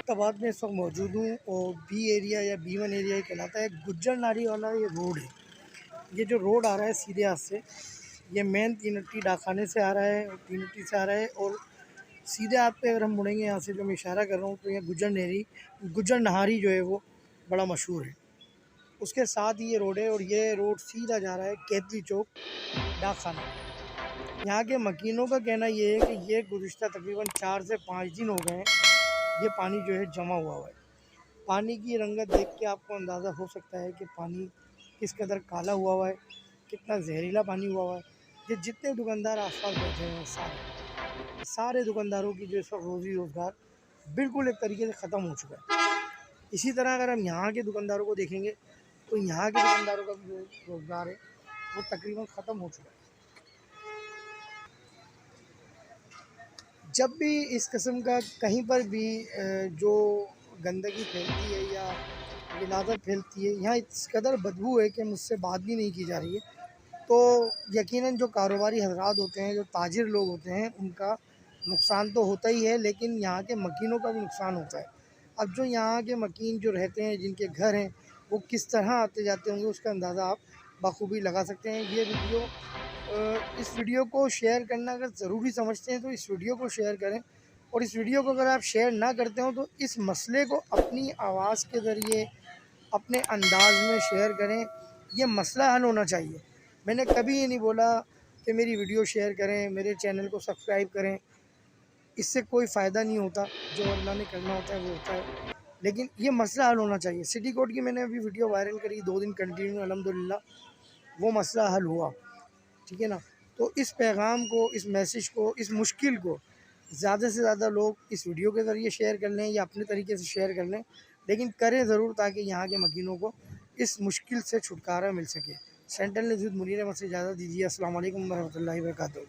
मुश्ताबाद में इस वक्त मौजूद हूँ और बी एरिया या B1 एरिया ही कहलाता है। गुज्जर नारी वाला ये रोड है। ये जो रोड आ रहा है सीधे हाथ से, ये मेन तीनट्टी डाकखाने से आ रहा है और तीनट्टी से आ रहा है। और सीधे हाथ पे अगर हम मुड़ेंगे यहाँ से, जो मैं इशारा कर रहा हूँ, तो ये गुज्जर नहारी जो है वो बड़ा मशहूर है। उसके साथ ही ये रोड है और ये रोड सीधा जा रहा है केतली चौक डाकखाना। यहाँ के मकीनों का कहना ये है कि ये गुज़िश्ता तकरीबन 4 से 5 दिन हो गए हैं ये पानी जो है जमा हुआ है। पानी की रंगत देख के आपको अंदाज़ा हो सकता है कि पानी किस कदर काला हुआ है, कितना जहरीला पानी हुआ है। ये जितने दुकानदार आसपास बैठे हैं सारे दुकानदारों की जो इस वक्त रोज़ी रोज़गार बिल्कुल एक तरीके से ख़त्म हो चुका है। इसी तरह अगर हम यहाँ के दुकानदारों को देखेंगे तो यहाँ के दुकानदारों का भी जो रोज़गार है वो तकरीबन ख़त्म हो चुका है। जब भी इस किस्म का कहीं पर भी जो गंदगी फैलती है या विलादत फैलती है, यहाँ इस कदर बदबू है कि मुझसे बात भी नहीं की जा रही है। तो यकीनन जो कारोबारी हजरात होते हैं, जो ताजिर लोग होते हैं, उनका नुकसान तो होता ही है, लेकिन यहाँ के मकीनों का भी नुकसान होता है। अब जो यहाँ के मकीन जो रहते हैं, जिनके घर हैं, वो किस तरह आते जाते होंगे उसका अंदाज़ा आप बखूबी लगा सकते हैं। ये वीडियो इस वीडियो को शेयर करना अगर ज़रूरी समझते हैं तो इस वीडियो को शेयर करें। और इस वीडियो को अगर आप शेयर ना करते हो तो इस मसले को अपनी आवाज़ के ज़रिए, अपने अंदाज में शेयर करें। ये मसला हल होना चाहिए। मैंने कभी ये नहीं बोला कि मेरी वीडियो शेयर करें, मेरे चैनल को सब्सक्राइब करें, इससे कोई फ़ायदा नहीं होता। जो अल्लाह ने करना होता है वो होता है, लेकिन ये मसला हल होना चाहिए। सिटी कोर्ट की मैंने अभी वीडियो वायरल करी 2 दिन कंटिन्यू, अल्हम्दुलिल्लाह वो मसला हल हुआ। ठीक है ना। तो इस पैगाम को, इस मैसेज को, इस मुश्किल को ज़्यादा से ज़्यादा लोग इस वीडियो के ज़रिए शेयर कर लें या अपने तरीके से शेयर कर लें, लेकिन करें ज़रूर ताकि यहाँ के मकीनों को इस मुश्किल से छुटकारा मिल सके। सेंट्रल न्यूज़ मुनीर अहमद से इजाज़त दीजिए। अस्सलाम वालेकुम रहमतुल्लाहि व बरकातहू।